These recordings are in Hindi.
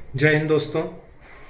जय हिंद दोस्तों।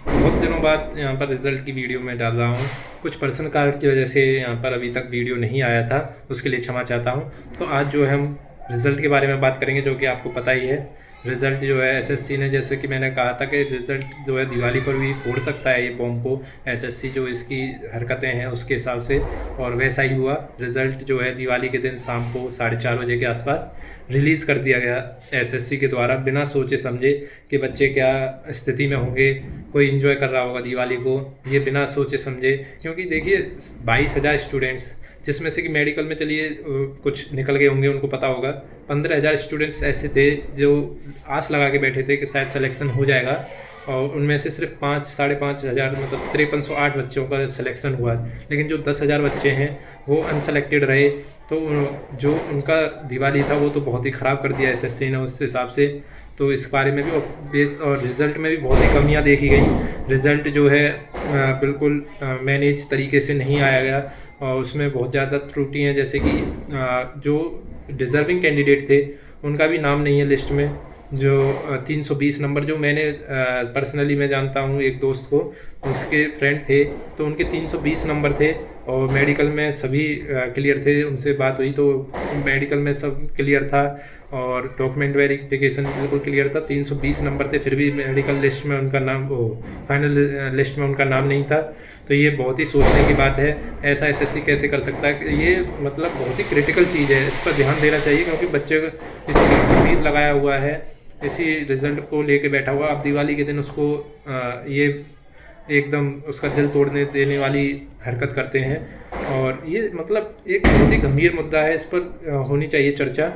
बहुत दिनों बाद यहाँ पर रिज़ल्ट की वीडियो मैं डाल रहा हूँ। कुछ पर्सनल कारण की वजह से यहाँ पर अभी तक वीडियो नहीं आया था, उसके लिए क्षमा चाहता हूँ। तो आज जो है हम रिज़ल्ट के बारे में बात करेंगे, जो कि आपको पता ही है। रिज़ल्ट जो है एसएससी ने, जैसे कि मैंने कहा था कि रिज़ल्ट जो है दिवाली पर भी फोड़ सकता है ये बॉम्ब को, एसएससी जो इसकी हरकतें हैं उसके हिसाब से। और वैसा ही हुआ। रिज़ल्ट जो है दिवाली के दिन शाम को 4:30 बजे के आसपास रिलीज़ कर दिया गया एसएससी के द्वारा, बिना सोचे समझे कि बच्चे क्या स्थिति में होंगे। कोई इन्जॉय कर रहा होगा दिवाली को, ये बिना सोचे समझे। क्योंकि देखिए 22,000 स्टूडेंट्स, जिसमें से कि मेडिकल में चलिए कुछ निकल गए होंगे, उनको पता होगा। 15,000 स्टूडेंट्स ऐसे थे जो आस लगा के बैठे थे कि शायद सिलेक्शन हो जाएगा, और उनमें से सिर्फ 5-5,500 मतलब 5308 बच्चों का सिलेक्शन हुआ। लेकिन जो 10,000 बच्चे हैं वो अनसेलेक्टेड रहे। तो जो उनका दिवाली था वो तो बहुत ही ख़राब कर दिया एसएससी ने उस हिसाब से। तो इस बारे में भी और बेस और रिज़ल्ट में भी बहुत ही कमियां देखी गई। रिज़ल्ट जो है बिल्कुल मैनेज तरीके से नहीं आया गया, और उसमें बहुत ज़्यादा त्रुटि हैं। जैसे कि जो डिज़र्विंग कैंडिडेट थे उनका भी नाम नहीं है लिस्ट में। जो 320 नंबर, जो मैंने पर्सनली मैं जानता हूँ एक दोस्त को, उसके फ्रेंड थे, तो उनके 320 नंबर थे और मेडिकल में सभी क्लियर थे। उनसे बात हुई तो मेडिकल में सब क्लियर था और डॉक्यूमेंट वेरिफिकेशन बिल्कुल क्लियर था। 320 नंबर थे, फिर भी मेडिकल लिस्ट में उनका नाम, वो फाइनल लिस्ट में उनका नाम नहीं था। तो ये बहुत ही सोचने की बात है। ऐसा एसएससी कैसे कर सकता है? ये मतलब बहुत ही क्रिटिकल चीज़ है, इस पर ध्यान देना चाहिए। क्योंकि बच्चे इसी उम्मीद लगाया हुआ है, इसी रिज़ल्ट को लेके बैठा हुआ। अब दिवाली के दिन उसको ये एकदम उसका दिल तोड़ने देने वाली हरकत करते हैं। और ये मतलब एक बहुत ही गंभीर मुद्दा है, इस पर होनी चाहिए चर्चा।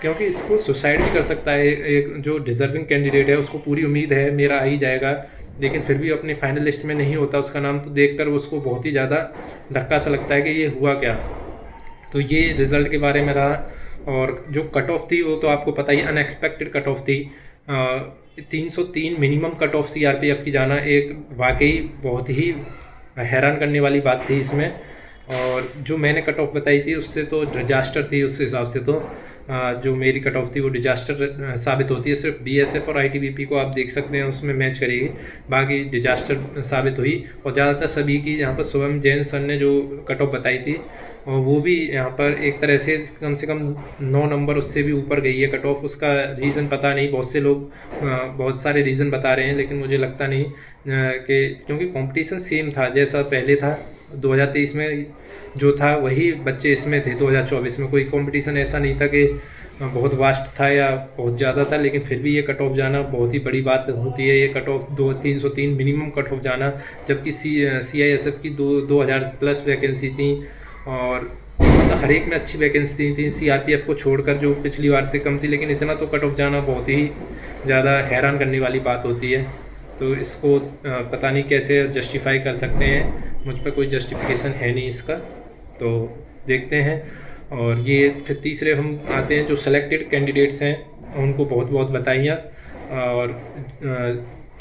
क्योंकि इसको सुसाइड भी कर सकता है एक जो डिज़र्विंग कैंडिडेट है। उसको पूरी उम्मीद है मेरा आ ही जाएगा, लेकिन फिर भी अपनी फाइनल लिस्ट में नहीं होता उसका नाम, तो देखकर उसको बहुत ही ज़्यादा धक्का सा लगता है कि ये हुआ क्या। तो ये रिज़ल्ट के बारे में रहा। और जो कट ऑफ थी वो तो आपको पता ही, अनएक्सपेक्टेड कट ऑफ थी। 303 मिनिमम कट ऑफ सीआरपीएफ की जाना एक वाकई बहुत ही हैरान करने वाली बात थी इसमें। और जो मैंने कट ऑफ बताई थी उससे तो डिजास्टर थी, उस हिसाब से तो जो मेरी कट ऑफ थी वो डिजास्टर साबित होती है। सिर्फ बीएसएफ और आईटीबीपी को आप देख सकते हैं, उसमें मैच करेगी, बाकी डिजास्टर साबित हुई। और ज़्यादातर सभी की यहाँ पर स्वयं जैन सर ने जो कट ऑफ बताई थी, और वो भी यहाँ पर एक तरह से कम 9 नंबर उससे भी ऊपर गई है कट ऑफ। उसका रीज़न पता नहीं, बहुत से लोग बहुत सारे रीज़न बता रहे हैं, लेकिन मुझे लगता नहीं कि, क्योंकि कंपटीशन सेम था जैसा पहले था 2023 में जो था, वही बच्चे इसमें थे। 2024 में कोई कंपटीशन ऐसा नहीं था कि बहुत वास्ट था या बहुत ज़्यादा था, लेकिन फिर भी ये कट ऑफ जाना बहुत ही बड़ी बात होती है। ये cut off 303 minimum cut off जाना, जबकि CISF की 2000 प्लस वैकेंसी थी, और मतलब हर एक में अच्छी वैकेंसी थी सीआरपीएफ को छोड़कर, जो पिछली बार से कम थी। लेकिन इतना तो कट ऑफ जाना बहुत ही ज़्यादा हैरान करने वाली बात होती है। तो इसको पता नहीं कैसे जस्टिफाई कर सकते हैं, मुझ पर कोई जस्टिफिकेशन है नहीं इसका। तो देखते हैं। और ये फिर तीसरे हम आते हैं, जो सेलेक्टेड कैंडिडेट्स हैं उनको बहुत बहुत बधाइयाँ। और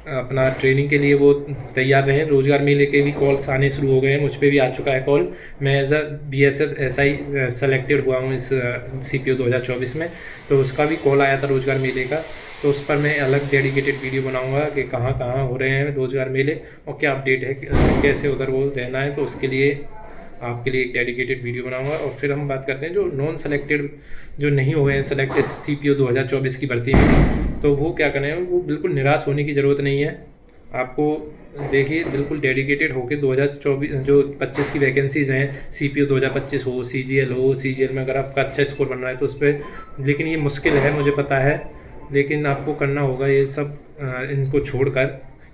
अपना ट्रेनिंग के लिए वो तैयार रहें। रोज़गार मेले के भी कॉल्स आने शुरू हो गए हैं, मुझ पे भी आ चुका है कॉल। मैं as a BSF SI selected हुआ हूँ इस सीपीओ 2024 में, तो उसका भी कॉल आया था रोज़गार मेले का। तो उस पर मैं अलग डेडिकेटेड वीडियो बनाऊंगा कि कहाँ कहाँ हो रहे हैं रोज़गार मेले और क्या अपडेट है, कैसे उधर वो रहना है। तो उसके लिए आपके लिए एक डेडिकेटेड वीडियो बनाऊंगा। और फिर हम बात करते हैं जो नॉन सेलेक्टेड, जो नहीं हुए हैं सेलेक्ट इस सीपीओ 2024 की भर्ती में, तो वो क्या करें। वो बिल्कुल निराश होने की ज़रूरत नहीं है। आपको देखिए बिल्कुल डेडिकेटेड होकर 2024 जो 25 की वैकेंसीज़ हैं, सीपीओ 2025 हो, सीजीएल हो, सीजीएल में अगर आपका अच्छा स्कोर बन रहा है तो उस पर, लेकिन ये मुश्किल है मुझे पता है, लेकिन आपको करना होगा ये सब इनको छोड़कर,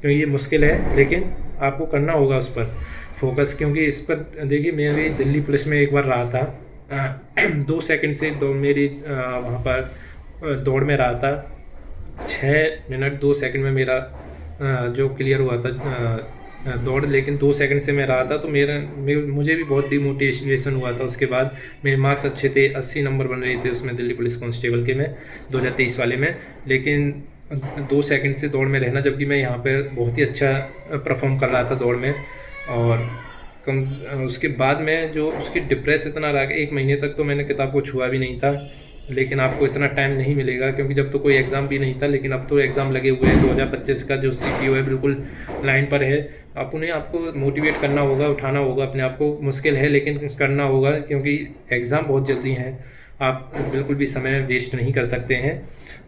क्योंकि ये मुश्किल है, लेकिन आपको करना होगा उस पर फोकस। क्योंकि इस पर देखिए, मैं भी दिल्ली पुलिस में एक बार रहा था, 2 सेकंड से मेरी वहाँ पर दौड़ में रहा था, 6 मिनट 2 सेकंड में मेरा जो क्लियर हुआ था दौड़, लेकिन 2 सेकंड से मैं रहा था। तो मुझे भी बहुत डिमोटिवेशन हुआ था। उसके बाद मेरे मार्क्स अच्छे थे, 80 नंबर बन रहे थे उसमें, दिल्ली पुलिस कांस्टेबल के में 2023 वाले में। लेकिन 2 सेकंड से दौड़ में रहना, जबकि मैं यहाँ पर बहुत ही अच्छा परफॉर्म कर रहा था दौड़ में। और उसके बाद में जो उसकी डिप्रेस इतना रहा कि 1 महीने तक तो मैंने किताब को छुआ भी नहीं था। लेकिन आपको इतना टाइम नहीं मिलेगा क्योंकि जब तो कोई एग्ज़ाम भी नहीं था, लेकिन अब तो एग्ज़ाम लगे हुए हैं। 2025 का जो CPO है बिल्कुल लाइन पर है। आपको मोटिवेट करना होगा, उठाना होगा अपने आप को। मुश्किल है लेकिन करना होगा क्योंकि एग्ज़ाम बहुत जल्दी हैं। आप बिल्कुल भी समय वेस्ट नहीं कर सकते हैं।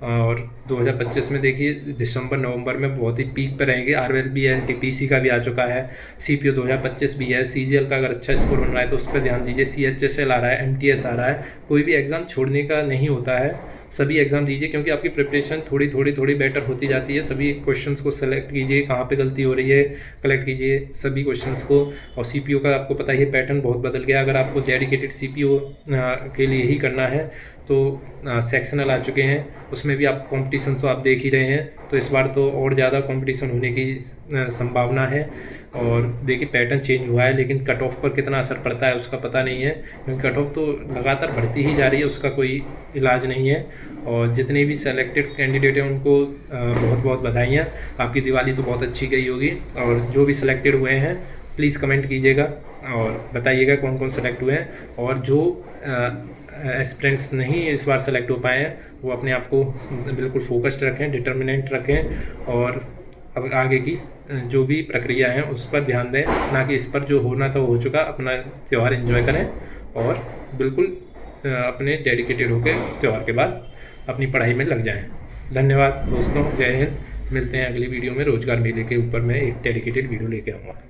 और 2025 में देखिए दिसंबर नवंबर में बहुत ही पीक पर रहेंगे। RRB NTPC का भी आ चुका है, CPO 2025 भी है। CGL का अगर अच्छा स्कोर बन रहा है तो उस पर ध्यान दीजिए। CHSL आ रहा है, MTS आ रहा है। कोई भी एग्ज़ाम छोड़ने का नहीं होता है, सभी एग्ज़ाम दीजिए क्योंकि आपकी प्रिपरेशन थोड़ी बेटर होती जाती है। सभी क्वेश्चंस को सेलेक्ट कीजिए, कहाँ पे गलती हो रही है कलेक्ट कीजिए सभी क्वेश्चंस को। और CPO का आपको पता ही है पैटर्न बहुत बदल गया। अगर आपको डेडिकेटेड CPO के लिए ही करना है तो सेक्शनल आ चुके हैं, उसमें भी आप कंपटीशन तो आप देख ही रहे हैं। तो इस बार तो और ज़्यादा कंपटीशन होने की संभावना है। और देखिए पैटर्न चेंज हुआ है, लेकिन कट ऑफ पर कितना असर पड़ता है उसका पता नहीं है क्योंकि कट ऑफ तो लगातार बढ़ती ही जा रही है, उसका कोई इलाज नहीं है। और जितने भी सेलेक्टेड कैंडिडेट हैं उनको बहुत बहुत बधाइयाँ। आपकी दिवाली तो बहुत अच्छी गई होगी। और जो भी सिलेक्टेड हुए हैं प्लीज़ कमेंट कीजिएगा और बताइएगा कौन कौन सेलेक्ट हुए हैं। और जो एस्पिरेंट्स नहीं इस बार सेलेक्ट हो पाए हैं वो अपने आप को बिल्कुल फोकस्ड रखें, डिटर्मिनेंट रखें और अब आगे की जो भी प्रक्रिया है उस पर ध्यान दें, ना कि इस पर जो होना था वो हो चुका। अपना त्यौहार एंजॉय करें और बिल्कुल अपने डेडिकेटेड होकर त्यौहार के बाद अपनी पढ़ाई में लग जाएं। धन्यवाद दोस्तों, जय हिंद। मिलते हैं अगली वीडियो में। रोजगार मेले के ऊपर मैं एक डेडिकेटेड वीडियो लेके आऊँगा।